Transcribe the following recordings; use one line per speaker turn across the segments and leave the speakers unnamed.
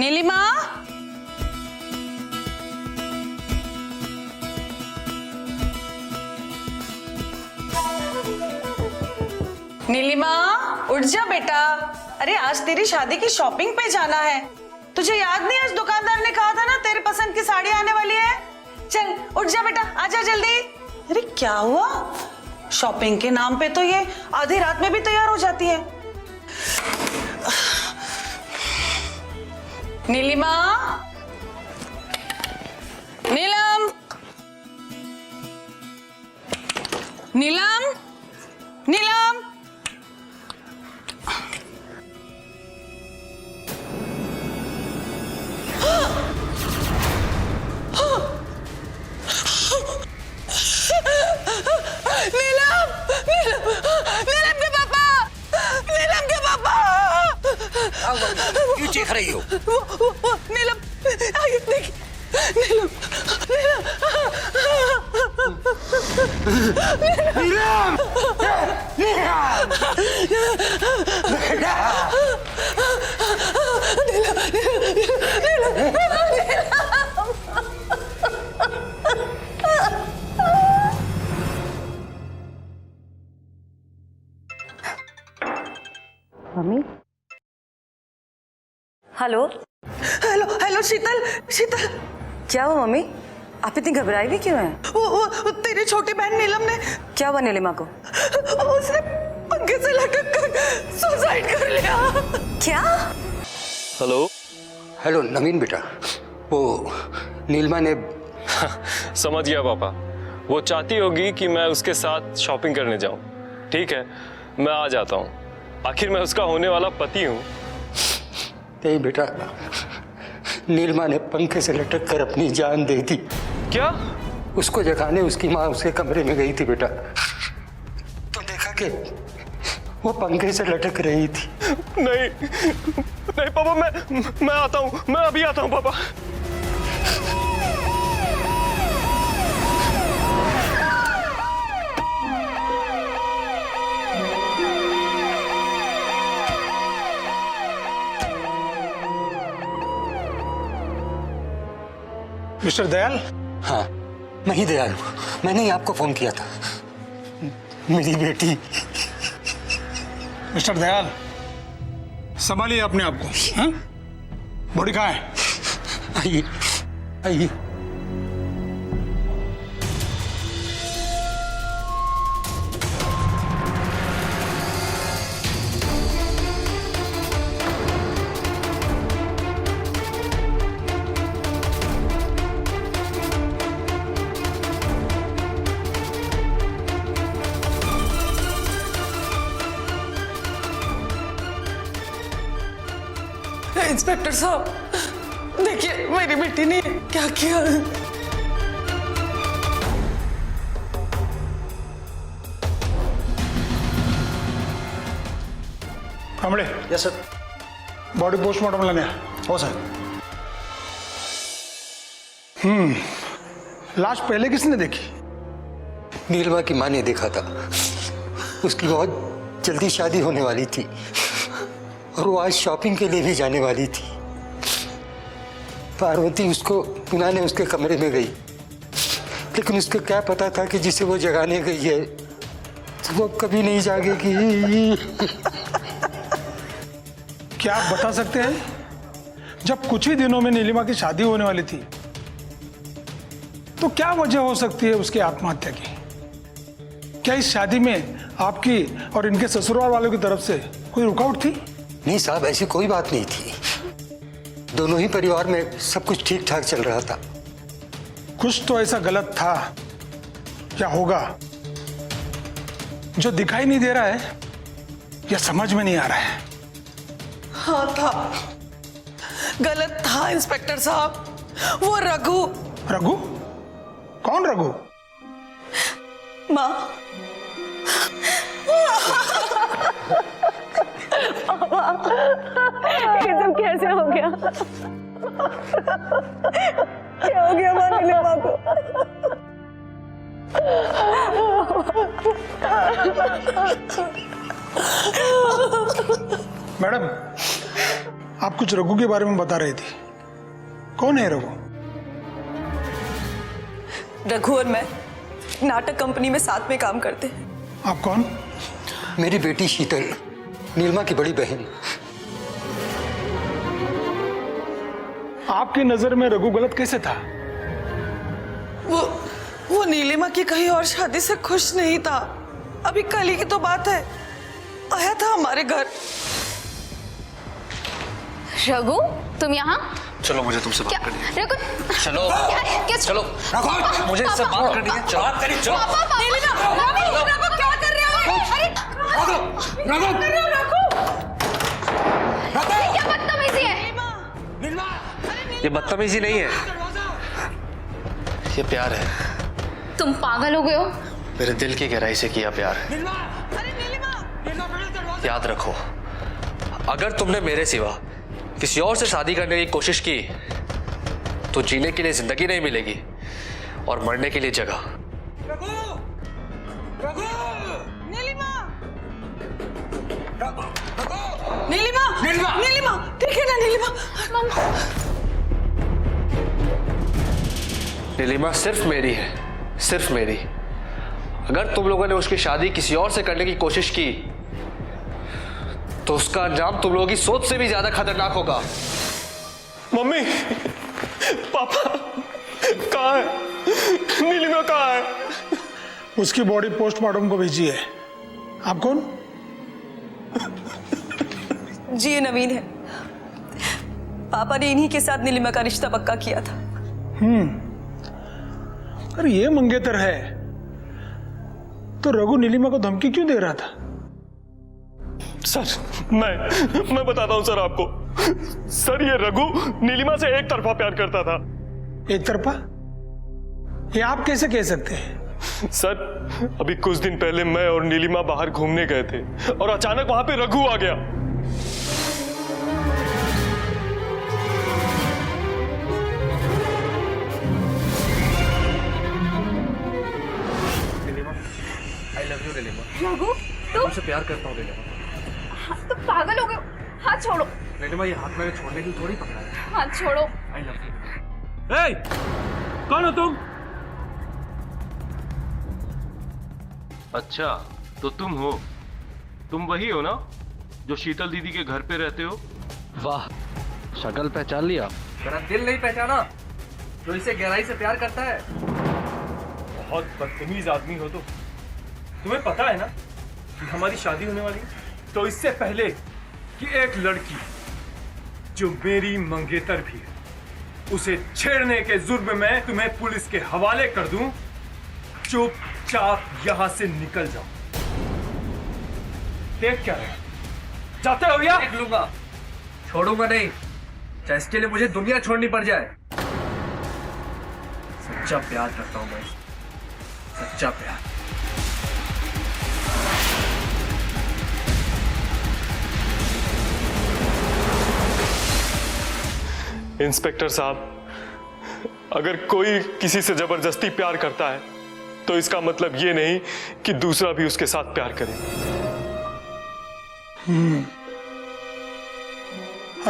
नीलिमा, नीलिमा उठ जा बेटा। अरे आज तेरी शादी की शॉपिंग पे जाना है। तुझे याद नहीं, आज दुकानदार ने कहा था ना तेरे पसंद की साड़ी आने वाली है। चल उठ जा बेटा, आजा जल्दी। अरे क्या हुआ? शॉपिंग के नाम पे तो ये आधी रात में भी तैयार हो जाती है। नीलिमा, नीलम, नीलम, नीलम। नीलम, नीलम, नीलम के पापा, नीलम के पापा।
क्यों चीख रही हो?
वो नीलम, आगे देखिए, नीलम, नीलम,
नीलम, नीलम, बेटा,
मम्मी। हेलो
हेलो हेलो शीतल, शीतल।
क्या हुआ मम्मी? आप इतनी घबराई भी क्यों हैं?
वो तेरी छोटी बहन नीलम ने,
क्या हुआ नीलिमा को?
उसने पंखे से लटक कर सुसाइड कर लिया।
क्या?
हेलो।
हेलो नवीन बेटा, वो नीलिमा ने
समझ गया पापा। वो चाहती होगी कि मैं उसके साथ शॉपिंग करने जाऊं। ठीक है, मैं आ जाता हूं। आखिर मैं उसका होने वाला पति हूं।
नहीं बेटा, नीलिमा ने पंखे से लटक कर अपनी जान दे दी।
क्या?
उसको जगाने उसकी माँ उसके कमरे में गई थी बेटा, तो देखा कि वो पंखे से लटक रही थी।
नहीं नहीं पापा, मैं आता हूं, मैं अभी आता हूं पापा।
मिस्टर दयाल।
हाँ, मैं ही दयाल हूँ। मैंने ही आपको फोन किया था। मेरी बेटी।
मिस्टर दयाल, संभालिए अपने आप को। हाँ? बॉडी कहाँ है?
आइए आइए।
इंस्पेक्टर साहब, देखिए मेरी बेटी ने क्या किया।
Kamble. Yes sir. Body postmortem लेने। हो सर। लाश पहले किसने देखी?
नीलिमा की माँ ने देखा था। उसकी बहुत जल्दी शादी होने वाली थी और वो आज शॉपिंग के लिए भी जाने वाली थी। पार्वती उसको बुलाने उसके कमरे में गई, लेकिन उसको क्या पता था कि जिसे वो जगाने गई है तो वो कभी नहीं जागेगी।
क्या आप बता सकते हैं, जब कुछ ही दिनों में नीलिमा की शादी होने वाली थी तो क्या वजह हो सकती है उसकी आत्महत्या की? क्या इस शादी में आपकी और इनके ससुराल वालों की तरफ से कोई रुकावट थी?
नहीं साहब, ऐसी कोई बात नहीं थी। दोनों ही परिवार में सब कुछ ठीक ठाक चल रहा था।
कुछ तो ऐसा गलत था या होगा जो दिखाई नहीं दे रहा है या समझ में नहीं आ रहा है।
हाँ था, गलत था इंस्पेक्टर साहब। वो रघु।
रघु? कौन रघु?
माँ।
ये सब कैसे हो गया? क्या हो गया माँ नीलिमा को?
मैडम, आप कुछ रघु के बारे में बता रही थी। कौन है रघु?
रघु और मैं नाटक कंपनी में साथ में काम करते हैं।
आप कौन?
मेरी बेटी शीतल, नीलिमा की बड़ी बहन।
आपकी नजर में रघु गलत कैसे था?
वो नीलिमा की कहीं और शादी से खुश नहीं था। अभी कल ही की तो बात है, आया था हमारे घर।
रघु, तुम यहाँ?
चलो मुझे तुमसे बात करनी है।
रघु,
चलो
क्या
चलो मुझे इससे बात करनी है। चलो बात करिए। चलो
रघु क्या कर रहे हो? अरे
क्या बदतमीजी है?
ये बदतमीजी नहीं है, ये प्यार है।
तुम पागल हो गए हो?
मेरे दिल की गहराई से किया प्यार है। याद रखो, अगर तुमने मेरे सिवा किसी और से शादी करने की कोशिश की तो जीने के लिए जिंदगी नहीं मिलेगी और मरने के लिए जगह।
नीलिमा, ठीक है ना नीलिमा?
नीलिमा सिर्फ मेरी है, सिर्फ मेरी। अगर तुम लोगों ने उसकी शादी किसी और से करने की कोशिश की तो उसका अंजाम तुम लोगों की सोच से भी ज्यादा खतरनाक होगा।
मम्मी, पापा कहाँ है? नीलिमा कहाँ है?
उसकी बॉडी पोस्टमार्टम को भेजी है। आप कौन?
जी, ये नवीन है। पापा ने इन्हीं के साथ नीलिमा का रिश्ता पक्का किया था।
अरे ये मंगेतर है तो रघु नीलिमा को धमकी क्यों दे रहा था?
सर, मैं बताता हूं सर आपको। सर, ये रघु नीलिमा से एक तरफा प्यार करता था।
एक तरफा? ये आप कैसे कह सकते हैं?
सर, अभी कुछ दिन पहले मैं और नीलिमा बाहर घूमने गए थे और अचानक वहां पे रघु आ गया।
I love you, Nilima.
Raghu, तुम
तुमसे प्यार करता हूँ नीलिमा।
तुम पागल हो गए हो? हाथ छोड़ो,
नीलिमा, ये हाथ मैंने छोड़ने के लिए थोड़ी पकड़ा है।
हाथ छोड़ो।
I love you।
कौन हो तुम?
अच्छा, तो तुम वही हो ना जो शीतल दीदी के घर पे रहते हो?
वाह, शक्ल पहचान लिया। मेरा दिल नहीं पहचाना जो इसे गहराई से प्यार करता है।
बहुत बदतमीज आदमी हो तुम। तुम्हें पता है ना कि हमारी शादी होने वाली है? तो इससे पहले कि एक लड़की जो मेरी मंगेतर भी है उसे छेड़ने के जुर्म में तुम्हें पुलिस के हवाले कर दूं, चुपचाप यहां से निकल जाओ। देख क्या रहे, जाते हो या?
देख लूंगा, छोड़ूंगा नहीं, चाहे इसके लिए मुझे दुनिया छोड़नी पड़ जाए। सच्चा प्यार करता हूं मैं, सच्चा प्यार।
इंस्पेक्टर साहब, अगर कोई किसी से जबरदस्ती प्यार करता है तो इसका मतलब ये नहीं कि दूसरा भी उसके साथ प्यार करे।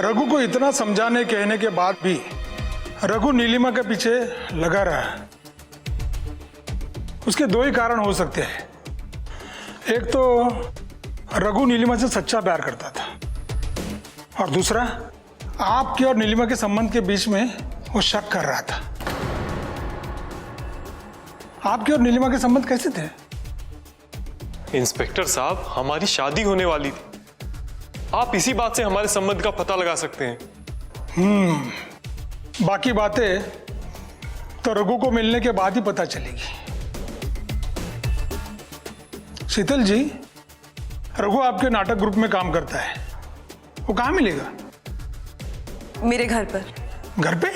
रघु को इतना समझाने कहने के बाद भी रघु नीलिमा के पीछे लगा रहा। उसके दो ही कारण हो सकते हैं। एक तो रघु नीलिमा से सच्चा प्यार करता था और दूसरा आपके और नीलिमा के संबंध के बीच में वो शक कर रहा था। आपके और नीलिमा के संबंध कैसे थे?
इंस्पेक्टर साहब, हमारी शादी होने वाली थी। आप इसी बात से हमारे संबंध का पता लगा सकते हैं।
बाकी बातें तो रघु को मिलने के बाद ही पता चलेगी। शीतल जी, रघु आपके नाटक ग्रुप में काम करता है, वो कहाँ मिलेगा?
मेरे घर पर।
घर पे?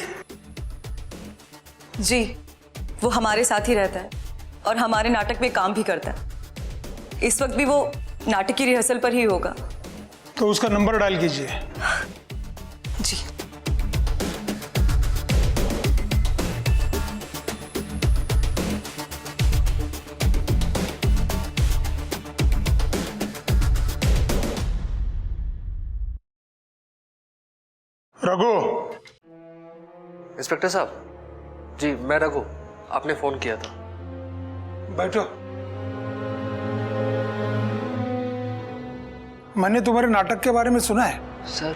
जी, वो हमारे साथ ही रहता है और हमारे नाटक में काम भी करता है। इस वक्त भी वो नाटक की रिहर्सल पर ही होगा।
तो उसका नंबर डायल कीजिए।
जी।
रघु,
इंस्पेक्टर साहब जी, मैं रघु, आपने फोन किया था।
बैठो। मैंने तुम्हारे नाटक के बारे में सुना है।
सर,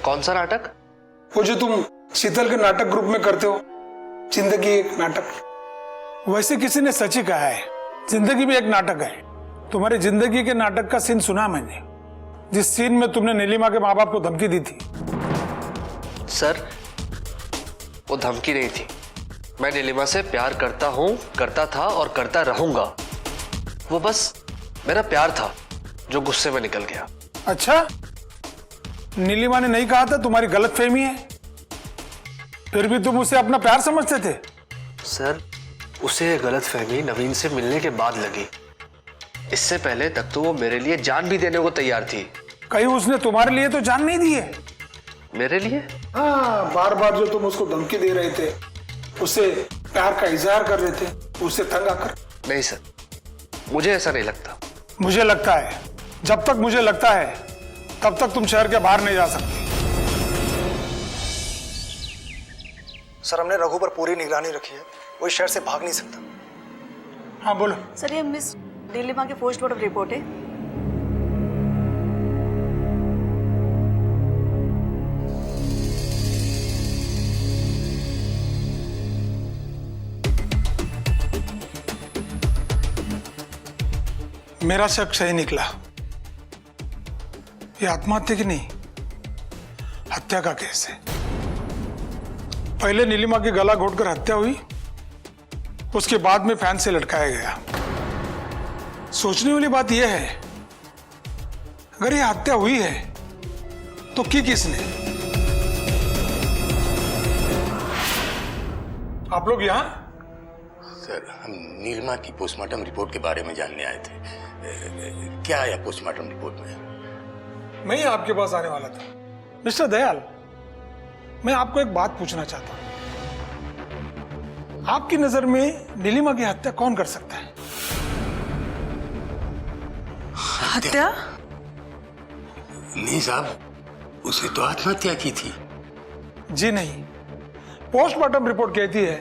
कौन सा नाटक?
वो जो तुम शीतल के नाटक ग्रुप में करते हो, जिंदगी एक नाटक। वैसे किसी ने सच ही कहा है, जिंदगी भी एक नाटक है। तुम्हारी जिंदगी के नाटक का सीन सुना मैंने, जिस सीन में तुमने नीलिमा के माँ बाप को धमकी दी थी।
सर, वो धमकी नहीं थी। मैं नीलिमा से प्यार करता हूं, करता था और करता रहूंगा। वो बस मेरा प्यार था जो गुस्से में निकल गया।
अच्छा, नीलिमा ने नहीं कहा था तुम्हारी गलतफहमी है, फिर भी तुम उसे अपना प्यार समझते थे?
सर, उसे ये गलतफहमी नवीन से मिलने के बाद लगी। इससे पहले तक तो वो मेरे लिए जान भी देने को तैयार थी।
कहीं उसने तुम्हारे लिए तो जान नहीं दी है?
मेरे लिए?
हाँ, बार बार जो तुम उसको धमकी दे रहे थे, उसे प्यार का इजहार कर रहे थे, उसे तंग आकर।
नहीं सर, मुझे ऐसा नहीं लगता।
मुझे लगता है। जब तक मुझे लगता है तब तक तुम शहर के बाहर नहीं जा सकते।
सर, हमने रघु पर पूरी निगरानी रखी है, वो इस शहर से भाग नहीं सकता।
हाँ बोलो।
सर, ये मिस नीलिमा की पोस्टमार्टम रिपोर्ट है।
मेरा शक सही निकला। ये आत्महत्या की नहीं, हत्या का केस है। पहले नीलिमा की गला घोटकर हत्या हुई, उसके बाद में फैन से लटकाया गया। सोचने वाली बात यह है, अगर ये हत्या हुई है तो की किसने? आप लोग यहां?
सर, हम नीलिमा की पोस्टमार्टम रिपोर्ट के बारे में जानने आए थे। क्या आया पोस्टमार्टम रिपोर्ट में?
मैं ही आपके पास आने वाला था। मिस्टर दयाल, मैं आपको एक बात पूछना चाहता हूं। आपकी नजर में नीलिमा की हत्या कौन कर सकता है?
हत्या?
नहीं साहब, उसे तो आत्महत्या की थी।
जी नहीं, पोस्टमार्टम रिपोर्ट कहती है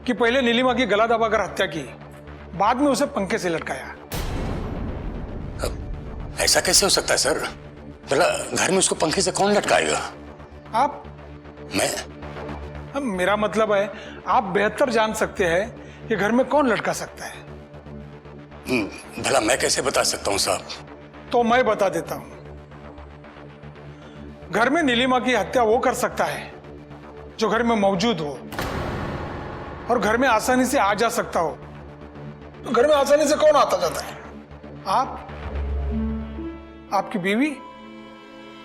कि पहले नीलिमा की गला दबाकर हत्या की, बाद में उसे पंखे से लटकाया।
अब ऐसा कैसे हो सकता है सर? भला घर में उसको पंखे से कौन लटकाएगा?
आप?
मैं?
अब मेरा मतलब है, आप बेहतर जान सकते हैं कि घर में कौन लटका सकता है।
भला मैं कैसे बता सकता हूँ साहब?
तो मैं बता देता हूं। घर में नीलिमा की हत्या वो कर सकता है जो घर में मौजूद हो और घर में आसानी से आ जा सकता हो। तो घर में आसानी से कौन आता जाता है? आप, आपकी बीवी,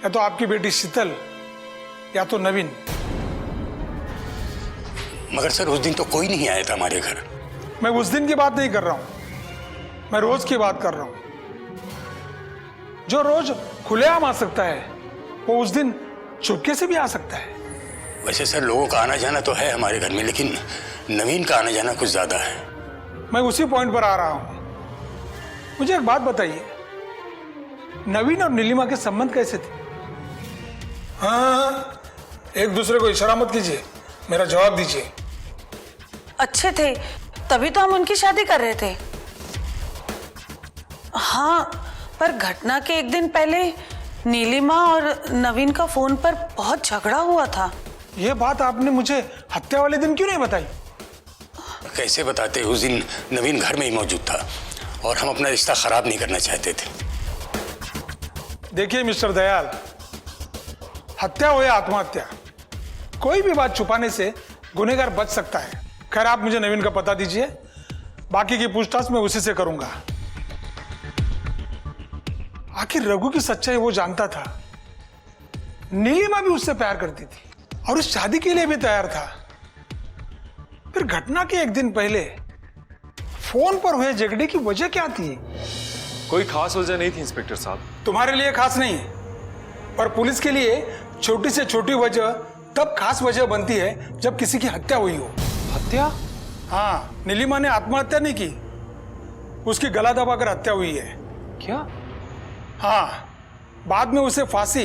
या तो आपकी बेटी शीतल, या तो नवीन।
मगर सर, उस दिन तो कोई नहीं आया था हमारे घर।
मैं उस दिन की बात नहीं कर रहा हूं, मैं रोज की बात कर रहा हूं। जो रोज खुलेआम आ सकता है, वो उस दिन चुपके से भी आ सकता है।
वैसे सर, लोगों का आना जाना तो है हमारे घर में, लेकिन नवीन का आना जाना कुछ ज्यादा है।
मैं उसी पॉइंट पर आ रहा हूं। मुझे एक बात बताइए, नवीन और नीलिमा के संबंध कैसे थे? हाँ, एक दूसरे को इशारा मत कीजिए, मेरा जवाब दीजिए।
अच्छे थे, तभी तो हम उनकी शादी कर रहे थे। हाँ, पर घटना के एक दिन पहले नीलिमा और नवीन का फोन पर बहुत झगड़ा हुआ था।
ये बात आपने मुझे हत्या वाले दिन क्यों नहीं बताई?
कैसे बताते? उस दिन नवीन घर में ही मौजूद था और हम अपना रिश्ता खराब नहीं करना चाहते थे।
देखिए मिस्टर दयाल, हत्या हो या आत्महत्या, कोई भी बात छुपाने से गुनहगार बच सकता है। खैर, आप मुझे नवीन का पता दीजिए, बाकी की पूछताछ मैं उसी से करूंगा। आखिर रघु की सच्चाई वो जानता था। नीलिमा भी उससे प्यार करती थी और उस शादी के लिए भी तैयार था। फिर घटना के एक दिन पहले फोन पर हुए झगड़े की वजह क्या थी?
कोई खास वजह नहीं थी इंस्पेक्टर साहब।
तुम्हारे लिए खास नहीं, पर पुलिस के लिए छोटी से छोटी वजह तब खास वजह बनती है जब किसी की हत्या हुई हो।
हत्या?
हाँ, नीलिमा ने आत्महत्या नहीं की, उसकी गला दबाकर हत्या हुई है।
क्या?
हाँ, बाद में उसे फांसी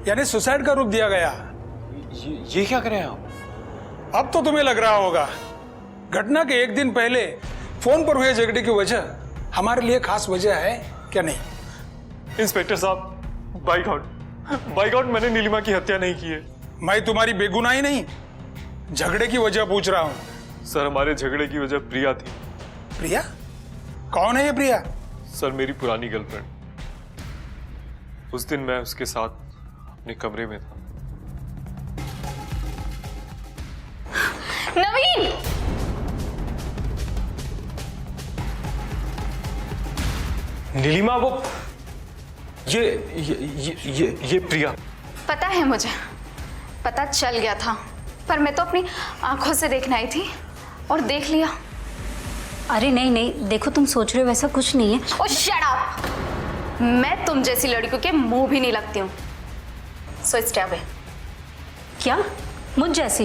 यानी सुसाइड का रूप दिया गया।
ये क्या कर रहे हैं आप?
अब तो तुम्हें लग रहा होगा घटना के एक दिन पहले फोन पर हुए झगड़े की वजह हमारे लिए खास वजह है क्या नहीं?
इंस्पेक्टर साहब, बाय गॉड मैंने नीलिमा की हत्या नहीं की है।
मैं तुम्हारी बेगुनाही नहीं, झगड़े की वजह पूछ रहा हूं।
सर, हमारे झगड़े की वजह प्रिया थी।
प्रिया? कौन है ये प्रिया?
सर, मेरी पुरानी गर्लफ्रेंड। उस दिन मैं उसके साथ अपने कमरे में था।
नवीन,
नीलिमा, वो ये प्रिया।
पता है मुझे, पता चल गया था, पर मैं तो अपनी आंखों से देखने आई थी और देख लिया।
अरे नहीं नहीं, देखो तुम सोच रहे हो वैसा कुछ नहीं है।
ओ शट अप! मैं तुम जैसी लड़कियों के मुंह भी नहीं लगती हूँ। So stay away.
क्या? मुझ जैसी?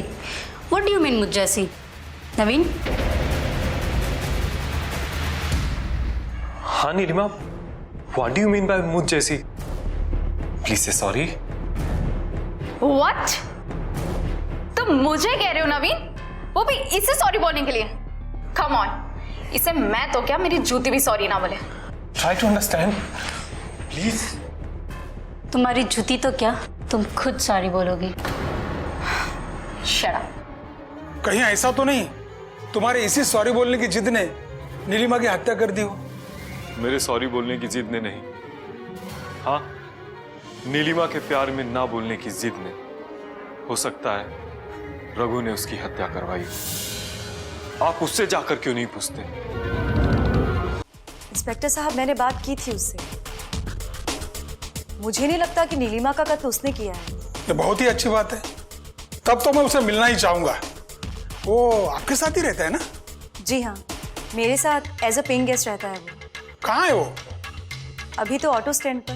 व्हाट डू यू मीन मुझ जैसी? नवीन?
हाँ Neelima, what do you mean by मुझ जैसी? प्लीज से सॉरी।
व्हाट? तुम मुझे कह रहे हो नवीन? वो भी इसे सॉरी बोलने के लिए? कम ऑन, इसे मैं तो क्या, मेरी जूती भी सॉरी ना बोले।
Try to understand please.
तुम्हारी जूती तो क्या, तुम खुद सॉरी बोलोगी।
Shut up.
कहीं ऐसा तो नहीं तुम्हारे इसी सॉरी बोलने की जिद ने नीलिमा की हत्या कर दी हो?
मेरे सॉरी बोलने की जिद ने नहीं, हाँ, नीलिमा के प्यार में ना बोलने की जिद ने, हो सकता है रघु ने उसकी हत्या करवाई। आप उससे जाकर क्यों नहीं पूछते?
इंस्पेक्टर साहब, मैंने बात की थी उससे। मुझे नहीं लगता कि नीलिमा का कत्ल उसने किया है।
ये बहुत ही अच्छी बात है, तब तो मैं उसे मिलना ही चाहूंगा। वो आपके साथ ही रहता है ना?
जी हाँ, मेरे साथ एज अ पेइंग गेस्ट रहता है वो।
कहाँ है वो?
अभी तो ऑटो स्टैंड पर।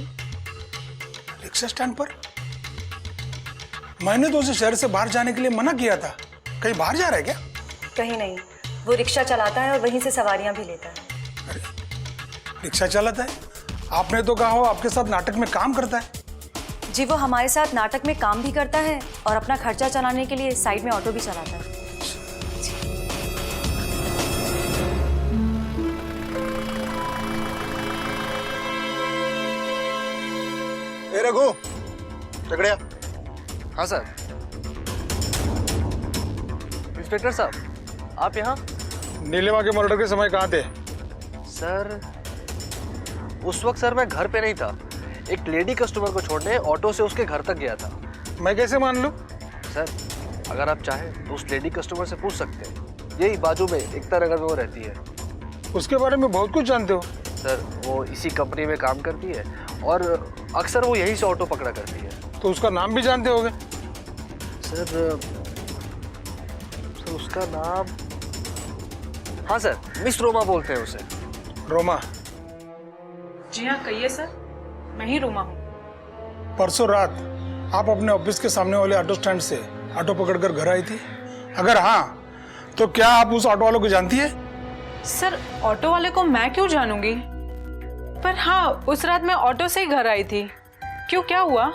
रिक्शा स्टैंड पर? मैंने तो उसे शहर से बाहर जाने के लिए मना किया था। कहीं बाहर जा रहा है क्या?
कहीं नहीं, वो रिक्शा चलाता है और वहीं से सवारियां भी लेता है।
अरे, रिक्शा चलाता है? आपने तो कहा हो आपके साथ नाटक में काम करता है।
जी, वो हमारे साथ नाटक में काम भी करता है और अपना खर्चा चलाने के लिए साइड में ऑटो भी चलाता है।
ए रघु, झगड़िया।
हाँ सर। इंस्पेक्टर साहब, आप यहाँ?
नीलिमा के मर्डर के समय कहाँ थे?
सर, उस वक्त सर मैं घर पे नहीं था। एक लेडी कस्टमर को छोड़ने ऑटो से उसके घर तक गया था।
मैं कैसे मान लूं?
सर, अगर आप चाहें तो उस लेडी कस्टमर से पूछ सकते हैं। यही बाजू में एकता नगर में वो रहती है।
उसके बारे में बहुत कुछ जानते हो?
सर, वो इसी कंपनी में काम करती है और अक्सर वो यहीं से ऑटो पकड़ा करती है।
तो उसका नाम भी जानते होगे?
सर, उसका नाम, हाँ सर, मिस रोमा बोलते हैं उसे।
रोमा?
जी हाँ, कहिए सर, मैं ही रोमा हूँ।
परसों रात आप अपने ऑफिस के सामने वाले ऑटो स्टैंड से ऑटो पकड़कर घर आई थी? अगर हाँ, तो क्या आप उस ऑटो वाले को जानती है?
सर, ऑटो वाले को मैं क्यों जानूंगी? पर हाँ, उस रात मैं ऑटो से ही घर आई थी। क्यों, क्या हुआ?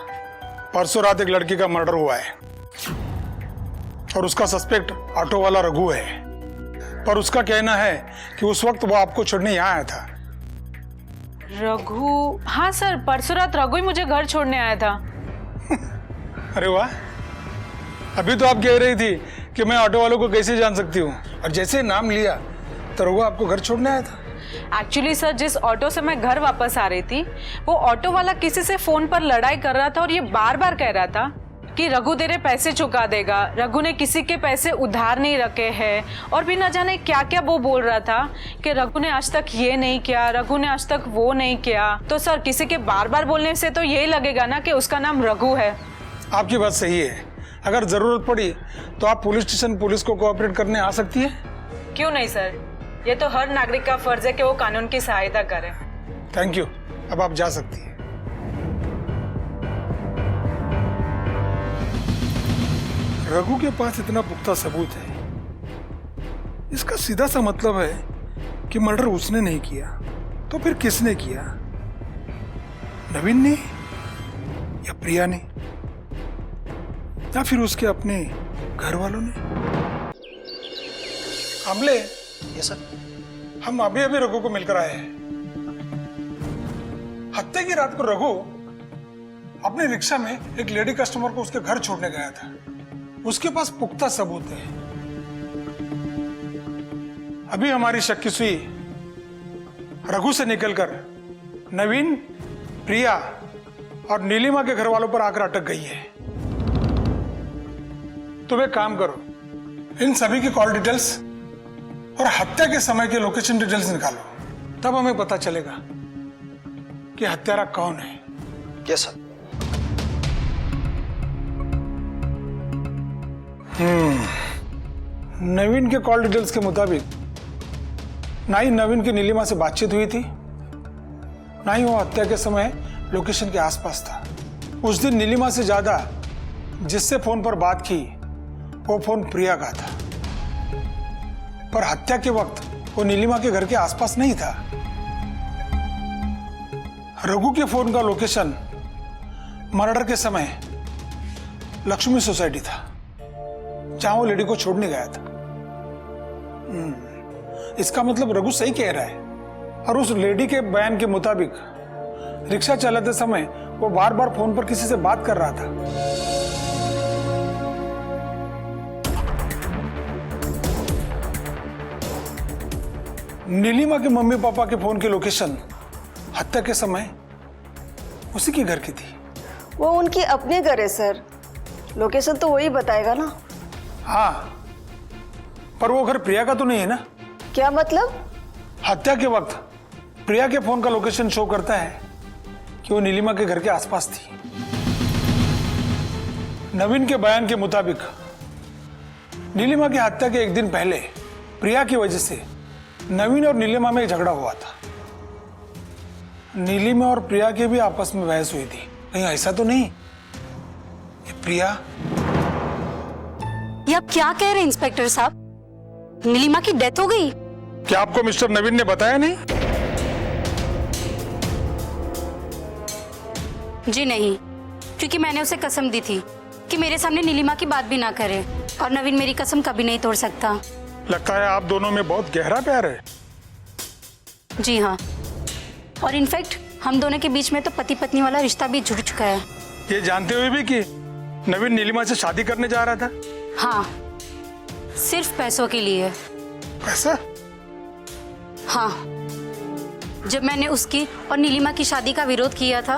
परसों रात एक लड़की का मर्डर हुआ है और उसका सस्पेक्ट ऑटो वाला रघु है। पर उसका कहना है कि उस वक्त वो आपको छोड़ने यहाँ आया था।
रघु? हाँ सर, परसों रात रघु ही मुझे घर छोड़ने आया था।
अरे वाह, अभी तो आप कह रही थी कि मैं ऑटो वालों को कैसे जान सकती हूँ, और जैसे नाम लिया तो रघु आपको घर छोड़ने आया था।
एक्चुअली सर, जिस ऑटो से मैं घर वापस आ रही थी, वो ऑटो वाला किसी से फोन पर लड़ाई कर रहा था और ये बार बार कह रहा था कि रघु तेरे पैसे चुका देगा, रघु ने किसी के पैसे उधार नहीं रखे हैं, और भी ना जाने क्या क्या वो बोल रहा था कि रघु ने आज तक ये नहीं किया, रघु ने आज तक वो नहीं किया। तो सर, किसी के बार बार बोलने से तो यही लगेगा ना कि उसका नाम रघु है।
आपकी बात सही है। अगर जरूरत पड़ी तो आप पुलिस स्टेशन पुलिस को कोऑपरेट करने आ सकती है।
क्यों नहीं सर, ये तो हर नागरिक का फर्ज है कि वो कानून की सहायता करे।
थैंक यू, अब आप जा सकती हैं। रघु के पास इतना पुख्ता सबूत है, इसका सीधा सा मतलब है कि मर्डर उसने नहीं किया, तो फिर किसने किया? नवीन ने या प्रिया ने? या फिर उसके अपने घर वालों ने? कमले,
ये सर।
हम अभी अभी रघु को मिलकर आए हैं। हत्या की रात को रघु अपने रिक्शा में एक लेडी कस्टमर को उसके घर छोड़ने गया था। उसके पास पुख्ता सबूत है। अभी हमारी शक्की सुई रघु से निकलकर नवीन, प्रिया और नीलिमा के घर वालों पर आकर अटक गई है। तुम एक काम करो, इन सभी की कॉल डिटेल्स और हत्या के समय के लोकेशन डिटेल्स निकालो, तब हमें पता चलेगा कि हत्यारा कौन है।
Yes sir.
नवीन के कॉल डिटेल्स के मुताबिक ना ही नवीन की नीलिमा से बातचीत हुई थी, ना ही वो हत्या के समय लोकेशन के आसपास था। उस दिन नीलिमा से ज्यादा जिससे फोन पर बात की वो फोन प्रिया का था, पर हत्या के वक्त वो नीलिमा के घर के आसपास नहीं था। रघु के फोन का लोकेशन मर्डर के समय लक्ष्मी सोसाइटी था, जहां वो लेडी को छोड़ने गया था। इसका मतलब रघु सही कह रहा है, और उस लेडी के बयान के मुताबिक रिक्शा चलाते समय वो बार बार फोन पर किसी से बात कर रहा था। नीलिमा के मम्मी पापा के फोन की लोकेशन हत्या के समय उसी के घर की थी।
वो उनकी अपने घर है सर, लोकेशन तो वही बताएगा ना।
हाँ, पर वो घर प्रिया का तो नहीं है ना?
क्या मतलब?
हत्या के वक्त प्रिया के फोन का लोकेशन शो करता है कि वो नीलिमा के घर के आसपास थी। नवीन के बयान के मुताबिक नीलिमा की हत्या के एक दिन पहले प्रिया की वजह से नवीन और नीलिमा में झगड़ा हुआ था। नीलिमा और प्रिया के भी आपस में बहस हुई थी। कहीं ऐसा तो नहीं ये प्रिया?
ये आप क्या कह रहे हैं इंस्पेक्टर साहब? नीलिमा की डेथ हो गई?
क्या आपको मिस्टर नवीन ने बताया नहीं?
जी नहीं, क्योंकि मैंने उसे कसम दी थी कि मेरे सामने नीलिमा की बात भी ना करे, और नवीन मेरी कसम कभी नहीं तोड़ सकता।
लगता है आप दोनों में बहुत गहरा प्यार है।
जी हाँ, और इनफैक्ट हम दोनों के बीच में तो पति पत्नी वाला रिश्ता भी जुड़ चुका है।
ये जानते हुए भी कि नवीन नीलिमा से शादी करने जा रहा था?
हाँ, सिर्फ पैसों के लिए।
पैसा?
हाँ, जब मैंने उसकी और नीलिमा की शादी का विरोध किया था,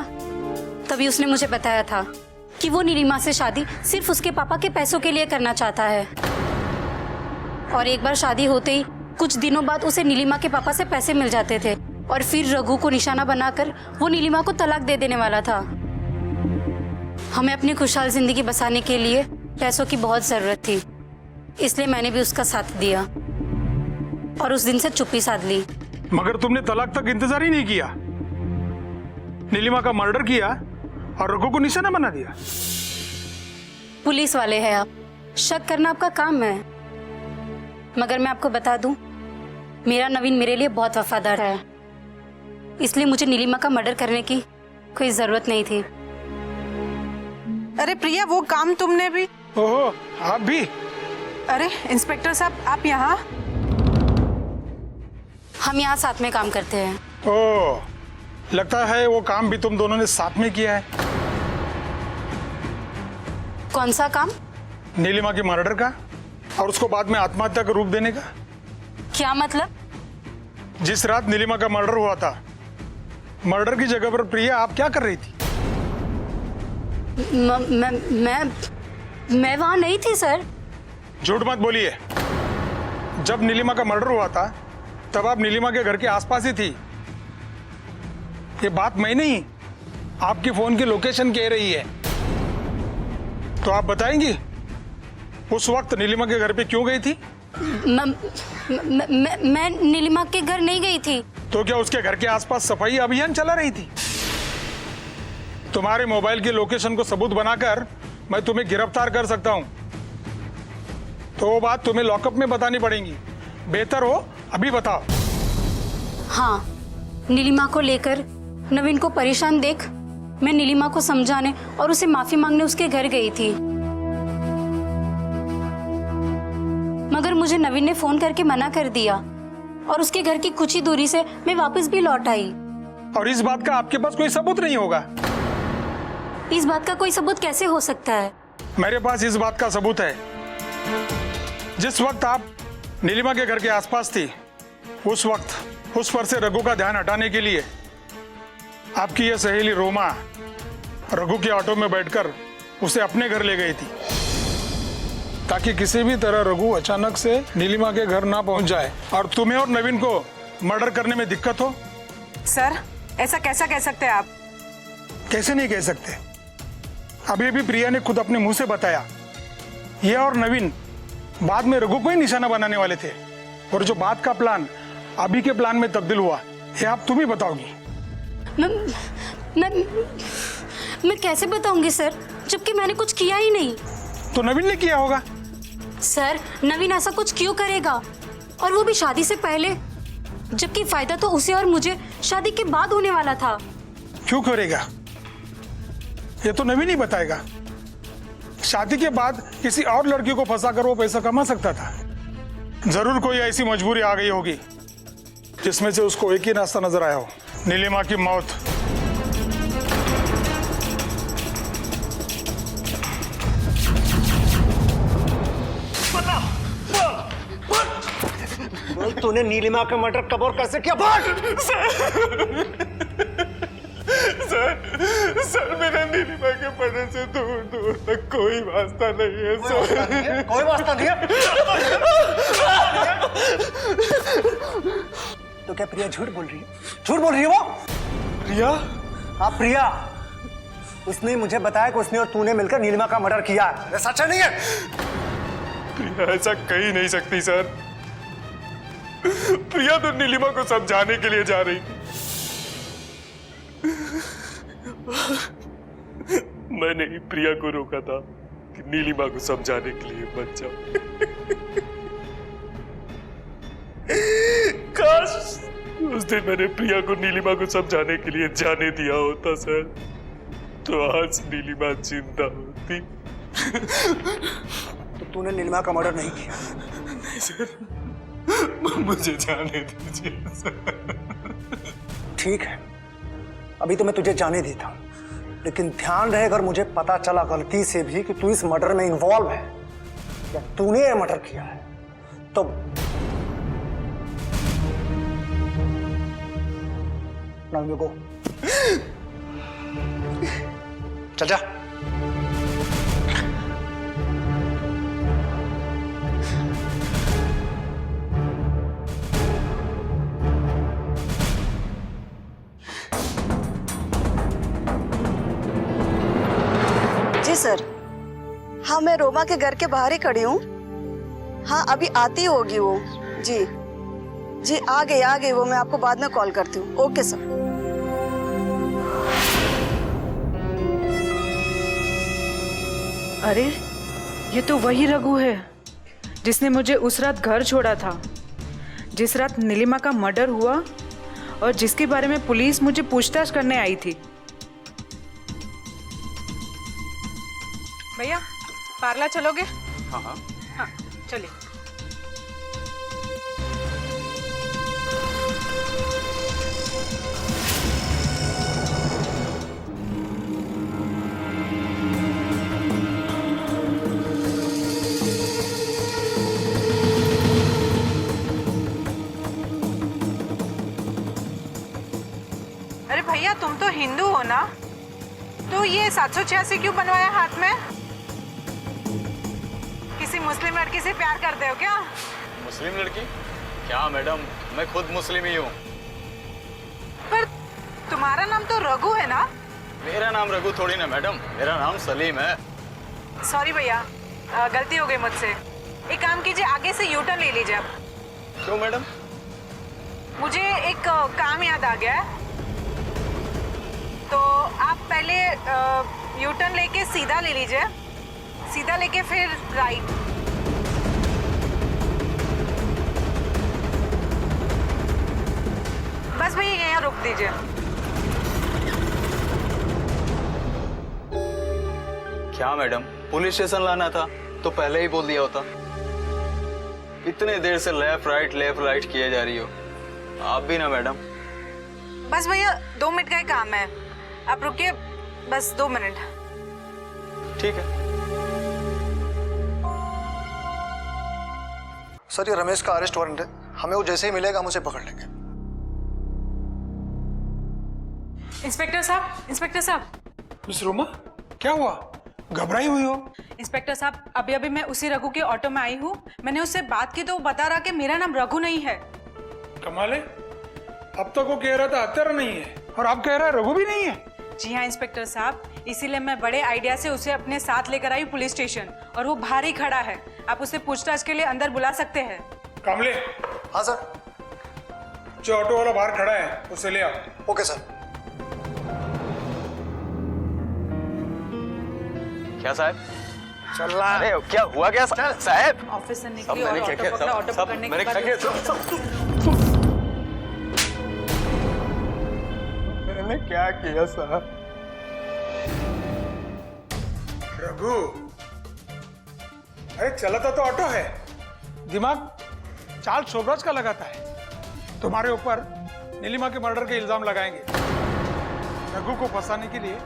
तभी उसने मुझे बताया था कि वो नीलिमा से शादी सिर्फ उसके पापा के पैसों के लिए करना चाहता है। और एक बार शादी होते ही कुछ दिनों बाद उसे नीलिमा के पापा से पैसे मिल जाते थे, और फिर रघु को निशाना बनाकर वो नीलिमा को तलाक दे देने वाला था। हमें अपनी खुशहाल जिंदगी बसाने के लिए पैसों की बहुत जरूरत थी, इसलिए मैंने भी उसका साथ दिया और उस दिन से चुप्पी साध ली।
मगर तुमने तलाक तक इंतजार ही नहीं किया, नीलिमा का मर्डर किया और रघु को निशाना बना दिया।
पुलिस वाले हैं आप, शक करना आपका काम है। मगर मैं आपको बता दूं, मेरा नवीन मेरे लिए बहुत वफादार है, इसलिए मुझे नीलिमा का मर्डर करने की कोई जरूरत नहीं थी।
अरे प्रिया, वो काम तुमने भी?
ओहो, आप भी?
अरे इंस्पेक्टर साहब, आप यहाँ?
हम यहाँ साथ में काम करते हैं।
ओह, लगता है वो काम भी तुम दोनों ने साथ में किया है।
कौन सा काम?
नीलिमा के मर्डर का, और उसको बाद में आत्महत्या का रूप देने का।
क्या मतलब?
जिस रात नीलिमा का मर्डर हुआ था, मर्डर की जगह पर प्रिया आप क्या कर रही थी?
मैं वहां नहीं थी सर।
झूठ मत बोलिए। जब नीलिमा का मर्डर हुआ था तब आप नीलिमा के घर के आसपास ही थी। ये बात मैं नहीं, आपकी फोन की लोकेशन कह रही है। तो आप बताएंगी उस वक्त नीलिमा के घर पे क्यों गई थी?
मैं नीलिमा के घर नहीं गई थी।
तो क्या उसके घर के आसपास सफाई अभियान चला रही थी? तुम्हारे मोबाइल की लोकेशन को सबूत बनाकर मैं तुम्हें गिरफ्तार कर सकता हूं, तो वो बात तुम्हें लॉकअप में बतानी पड़ेगी। बेहतर हो अभी बताओ।
हाँ, नीलिमा को लेकर नवीन को परेशान देख मैं नीलिमा को समझाने और उसे माफी मांगने उसके घर गई थी। मगर मुझे नवीन ने फोन करके मना कर दिया और उसके घर की कुछ ही दूरी से मैं वापस भी लौट आई।
और इस बात का आपके पास कोई सबूत नहीं होगा?
इस बात का कोई सबूत कैसे हो सकता है?
मेरे पास इस बात का सबूत है। जिस वक्त आप नीलिमा के घर के आसपास थी, उस वक्त उस पर से रघु का ध्यान हटाने के लिए आपकी यह सहेली रोमा रघु के ऑटो में बैठकर उसे अपने घर ले गई थी, ताकि किसी भी तरह रघु अचानक से नीलिमा के घर ना पहुंच जाए और तुम्हें और नवीन को मर्डर करने में दिक्कत हो।
सर, ऐसा कैसा कह सकते हैं आप?
कैसे नहीं कह सकते? अभी अभी प्रिया ने खुद अपने मुंह से बताया, ये और नवीन बाद में रघु को ही निशाना बनाने वाले थे। और जो बात का प्लान अभी के प्लान में तब्दील हुआ, ये आप तुम ही बताओगी।
मैं कैसे बताऊंगी सर, जबकि मैंने कुछ किया ही नहीं।
तो नवीन ने किया होगा।
सर, नवीन ऐसा कुछ क्यों करेगा, और वो भी शादी से पहले, जबकि फायदा तो उसे और मुझे शादी के बाद होने वाला था।
क्यों करेगा ये तो नवीन ही बताएगा। शादी के बाद किसी और लड़की को फंसाकर वो पैसा कमा सकता था। जरूर कोई ऐसी मजबूरी आ गई होगी जिसमें से उसको एक ही रास्ता नजर आया हो, नीलिमा की मौत।
तूने नीलिमा का मर्डर कब और कैसे किया?
सर मेरा नीलिमा के मर्डर से दूर दूर तक कोई वास्ता नहीं है सर।
कोई वास्ता नहीं है? तो क्या प्रिया झूठ बोल रही है? झूठ बोल रही है वो?
प्रिया?
हाँ प्रिया, उसने मुझे बताया कि उसने और तूने मिलकर नीलिमा का मर्डर किया है। सच नहीं है?
प्रिया ऐसा कह ही नहीं सकती सर। प्रिया तो नीलिमा को समझाने के लिए जा रही थी। मैंने ही प्रिया को रोका था कि नीलिमा को समझाने के लिए मत जाओ। काश उस दिन मैंने प्रिया को नीलिमा को समझाने के लिए जाने दिया होता सर, तो आज नीलिमा जिंदा होती।
तो तूने नीलिमा का मर्डर नहीं किया?
नहीं सर, मुझे जाने दीजिए सर।
ठीक है, अभी तो मैं तुझे जाने देता हूं, लेकिन ध्यान रहे अगर मुझे पता चला गलती से भी कि तू इस मर्डर में इन्वॉल्व है या तूने ये मर्डर किया है, तो नाउ यू गो। चल जा।
जी सर, हाँ मैं रोमा के घर के बाहर ही खड़ी हूँ। हाँ अभी आती होगी वो। जी जी आ गई वो, मैं आपको बाद में कॉल करती हूँ। Okay sir.
अरे ये तो वही रघु है जिसने मुझे उस रात घर छोड़ा था, जिस रात नीलिमा का मर्डर हुआ और जिसके बारे में पुलिस मुझे पूछताछ करने आई थी। भैया पार्लर चलोगे?
हाँ हाँ
हाँ चलिए। अरे भैया तुम तो हिंदू हो ना, तो ये 786 क्यों बनवाया हाथ में? किसी मुस्लिम लड़की से प्यार करते हो क्या?
मुस्लिम लड़की? क्या मैडम, मैं खुद मुस्लिम ही हूँ।
पर तुम्हारा नाम तो रघु है ना?
मेरा नाम रघु थोड़ी ना मैडम, मेरा नाम सलीम है।
सॉरी भैया, गलती हो गई मुझसे। एक काम कीजिए, आगे से यू टर्न ले लीजिए आप।
क्यों मैडम?
मुझे एक काम याद आ गया है, तो आप पहले यू टर्न लेके सीधा ले लीजिए, सीधा लेके फिर राइट। बस भैया यहाँ रोक दीजिए।
क्या मैडम, पुलिस स्टेशन लाना था तो पहले ही बोल दिया होता। इतने देर से लेफ्ट राइट किए जा रही हो। आप भी ना मैडम।
बस भैया 2 मिनट का ही काम है, आप रुकिए बस 2 मिनट।
ठीक है।
सर ये रमेश का अरेस्ट वारंट है, हमें वो जैसे ही मिलेगा हम उसे पकड़ लेंगे।
इंस्पेक्टर साहब।
मिस रोमा, क्या हुआ? घबराई हुई हो?
इंस्पेक्टर साहब, अभी अभी मैं उसी रघु के ऑटो में आई हूँ। मैंने उससे बात की तो वो बता रहा कि मेरा नाम रघु नहीं है।
कमाल है, अब तक वो कह रहा था हत्यारा नहीं है और आप कह रहा है रघु भी नहीं है।
जी हाँ इंस्पेक्टर साहब, इसीलिए मैं बड़े आइडिया से उसे अपने साथ लेकर आई पुलिस स्टेशन, और वो बाहर ही खड़ा है। आप उसे पूछताछ के लिए अंदर बुला सकते हैं।
कामले।
हाँ सर।
जो ऑटो वाला बाहर खड़ा है उसे ले आओ।
Okay sir.
क्या साहब?
चल रहा
अरे क्या हुआ क्या साहब?
ऑफिस से
सब
निकली और
मैंने क्या
ऑटो
किया?
पकड़ा, ऑटो
सब
पकड़ने
मैंने
के
क्या किया?
बाद
मैंने क्या किया साहब?
रघु, अरे चलाता तो ऑटो है, दिमाग चाल शोभराज का लगाता है। तुम्हारे ऊपर नीलिमा के मर्डर के इल्जाम लगाएंगे। रघु को फंसाने के लिए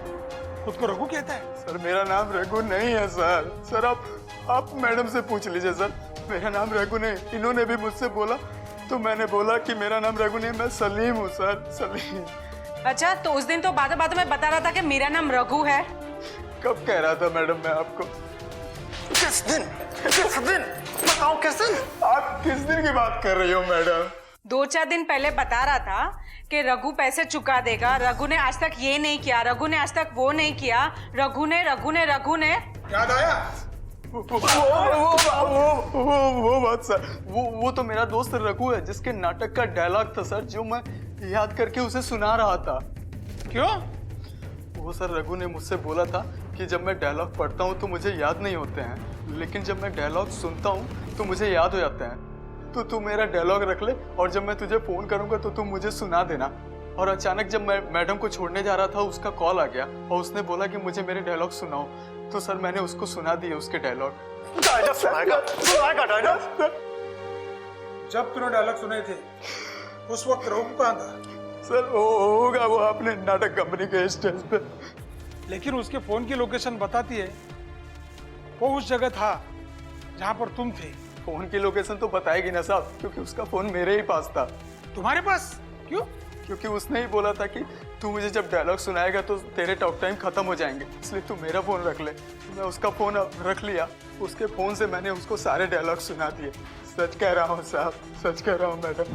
खुद को रघु कहता है।
सर मेरा नाम रघु नहीं है सर। सर आप मैडम से पूछ लीजिए सर, मेरा नाम रघु नहीं। इन्होंने भी मुझसे बोला तो मैंने बोला कि मेरा नाम रघु नहीं, मैं सलीम हूँ सर, सलीम।
अच्छा, तो उस दिन तो बातों में बता रहा था कि मेरा नाम रघु है।
कब कह रहा था मैडम मैं आपको?
किस दिन बताओ, किस दिन?
आप किस दिन की बात कर रही हो मैडम?
2-4 दिन पहले बता रहा था कि रघु पैसे चुका देगा। रघु ने आज तक ये नहीं किया, रघु ने आज तक वो नहीं किया। रघु ने
याद आया?
वो बात सर, वो तो मेरा दोस्त रघु है जिसके नाटक का डायलॉग था सर, जो मैं याद करके उसे सुना रहा था।
क्यों?
वो सर रघु ने मुझसे बोला था कि जब मैं डायलॉग पढ़ता हूँ तो मुझे याद नहीं होते हैं, लेकिन जब मैं डायलॉग सुनता हूँ तो मुझे याद हो जाते हैं। तो तू मेरा डायलॉग रख ले और जब मैं तुझे फोन करूंगा तो तू मुझे सुना देना। और अचानक जब मैं मैडम को छोड़ने जा रहा था उसका कॉल आ गया और उसने बोला कि मुझे मेरे डायलॉग सुनाओ, तो सर मैंने उसको सुना दिए उसके डायलॉग।
जब तूने डायलॉग सुने थे उस वक्त रघु कहाँ था?
सर होगा वो अपने नाटक कंपनी के स्टेज पे।
लेकिन उसके फोन की लोकेशन बताती है वो उस जगह था जहां पर तुम थे।
फोन की लोकेशन तो बताएगी ना साहब, क्योंकि उसका फोन मेरे ही पास था।
तुम्हारे पास? क्यों?
क्योंकि उसने ही बोला था कि तू मुझे जब डायलॉग सुनाएगा तो तेरे टॉक टाइम खत्म हो जाएंगे, इसलिए तू मेरा फोन रख ले। मैं उसका फोन रख लिया, उसके फोन से मैंने उसको सारे डायलॉग सुना दिए। सच कह रहा हूँ साहब, सच कह रहा हूँ मैडम।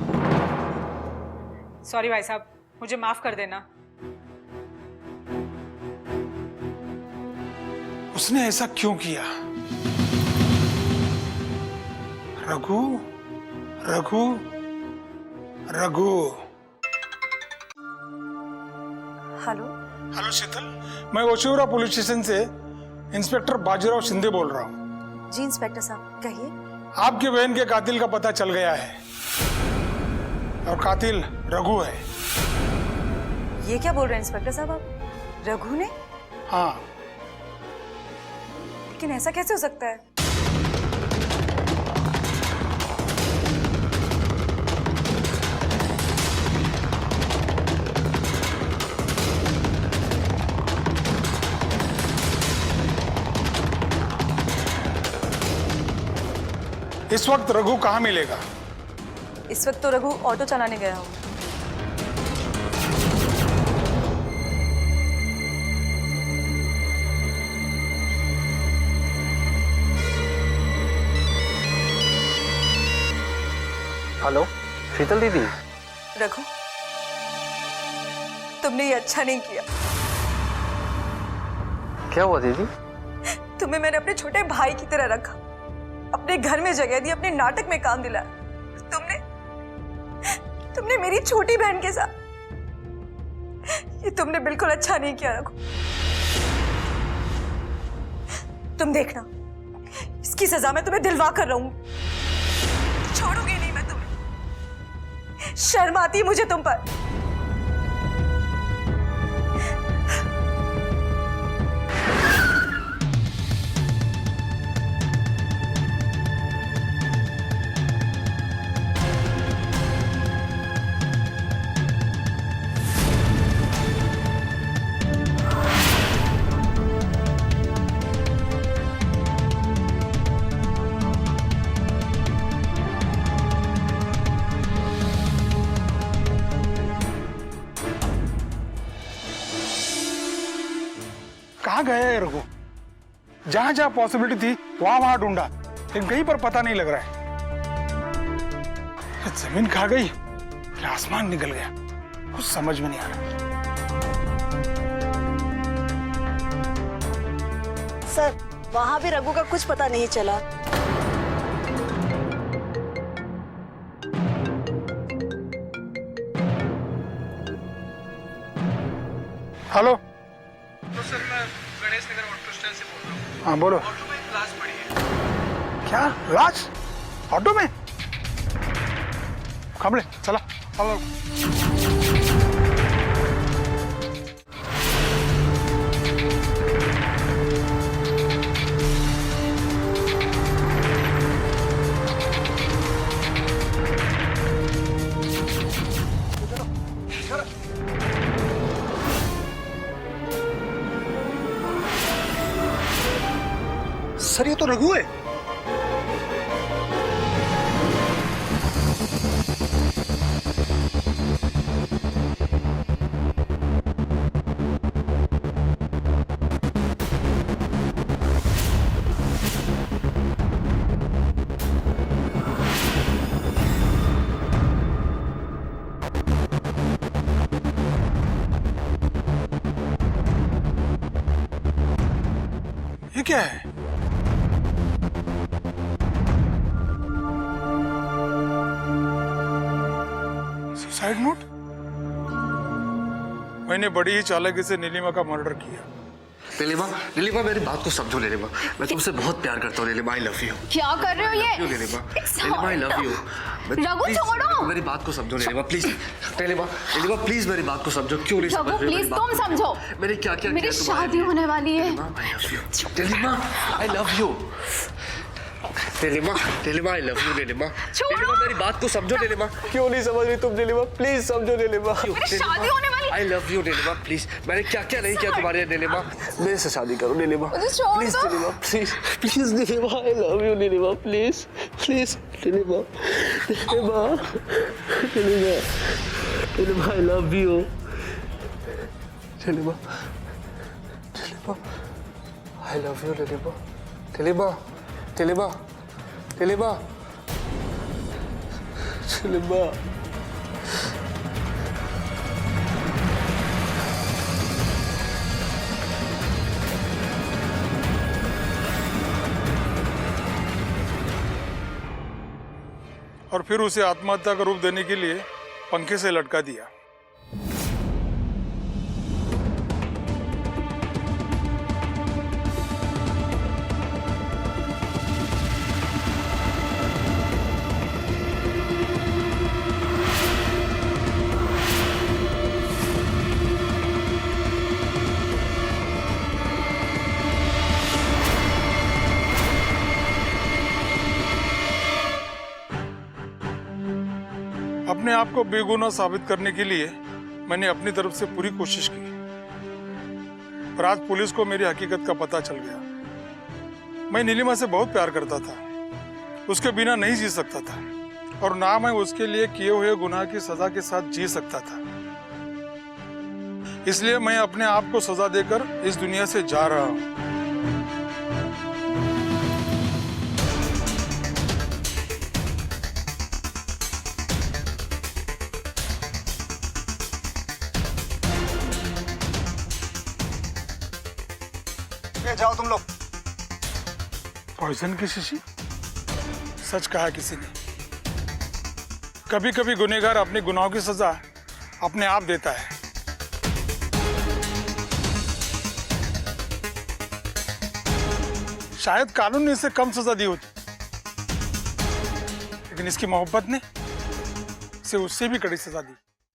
सॉरी भाई साहब, मुझे माफ कर देना।
उसने ऐसा क्यों किया? रघु, रघु, रघु। हेलो शीतल, मैं ओशिवरा पुलिस स्टेशन से इंस्पेक्टर बाजीराव शिंदे बोल रहा हूँ।
जी इंस्पेक्टर साहब, कहिए।
आपकी बहन के कातिल का पता चल गया है और कातिल रघु है।
ये क्या बोल रहे हैं इंस्पेक्टर साहब आप? रघु ने?
हाँ।
लेकिन ऐसा कैसे हो सकता है?
इस वक्त रघु कहाँ मिलेगा?
इस वक्त तो रघु ऑटो चलाने गया हो।
हेलो शीतल दीदी।
रघु, तुमने ये अच्छा नहीं किया।
क्या हुआ दीदी?
तुम्हें मैंने अपने छोटे भाई की तरह रखा, अपने घर में जगह दी, अपने नाटक में काम दिलाया। तुमने मेरी छोटी बहन के साथ ये तुमने बिल्कुल अच्छा नहीं किया रघु। तुम देखना, इसकी सजा मैं तुम्हें दिलवा कर रहूंगी। छोड़ूंगी नहीं मैं तुम्हें। शर्म आती है मुझे तुम पर।
कहाँ गया है रघु? जहां जहां पॉसिबिलिटी थी वहां ढूंढा, लेकिन कहीं पर पता नहीं लग रहा है। जमीन खा गई फिर आसमान निकल गया, कुछ समझ में नहीं आ रहा।
सर वहां भी रघु का कुछ पता नहीं चला।
हेलो,
तो सर मैं गणेश नगर ऑटो स्टैंड से बोल रहा हूँ।
हाँ बोलो।
ऑटो में एक लाश पड़ी है।
क्या लाश ऑटो में? कमले चला। हेलो,
सर ये तो रघु है।
ये क्या है? Suicide note? मैंने बड़ी ही चालाकी से नीलिमा का मर्डर किया।
नीलिमा, नीलिमा मेरी बात को समझो नीलिमा, मैं तुमसे बहुत प्यार करता हूँ नीलिमा, आई लव यू।
क्या कर रहे हो ये?
Neelima, Neelima I love you.
Raghu छोड़ो।
मेरी बात को समझो नीलिमा प्लीज। नीलिमा, नीलिमा प्लीज मेरी बात को समझो। क्यों नहीं समझ
रघु
रही हो मेरी
प्लीज
बात
तुम
को?
समझो।
मेरी क्या क्या
मेरी शादी होने वाली है।
Neelima I love you. Neelima, Neelima I love you. Neelima, Neelima मेरी बात को समझो नीलिमा।
क्यों नहीं समझ रही तुम नीलिमा? प्लीज समझो नीलिमा।
मेरी शादी होने वाली।
I love you Neelima please. मैंने क्या क्या नहीं किया तुम्हारे लिए नीलिमा। मेरे से शादी करो Neelima please. Neelima please, please Neelima I love you Neelima please, please Neelima, Neelima, Neelima, Neelima I love you. Neelima, Neelima I love you Neelima, Neelima, Neelima, Neelima, Neelima.
और फिर उसे आत्महत्या का रूप देने के लिए पंखे से लटका दिया। अपने आप को बेगुनाह साबित करने के लिए मैंने अपनी तरफ से पूरी कोशिश की, पर आज पुलिस को मेरी हकीकत का पता चल गया। मैं नीलिमा से बहुत प्यार करता था, उसके बिना नहीं जी सकता था, और ना मैं उसके लिए किए हुए गुनाह की सजा के साथ जी सकता था। इसलिए मैं अपने आप को सजा देकर इस दुनिया से जा रहा हूं।
जाओ तुम लोग।
पॉइजन की शीशी? सच कहा किसी ने। कभी कभी गुनहगार अपने गुनाहों की सजा अपने आप देता है। शायद कानून ने इसे कम सजा दी होती, लेकिन इसकी मोहब्बत ने इसे उससे भी कड़ी सजा दी।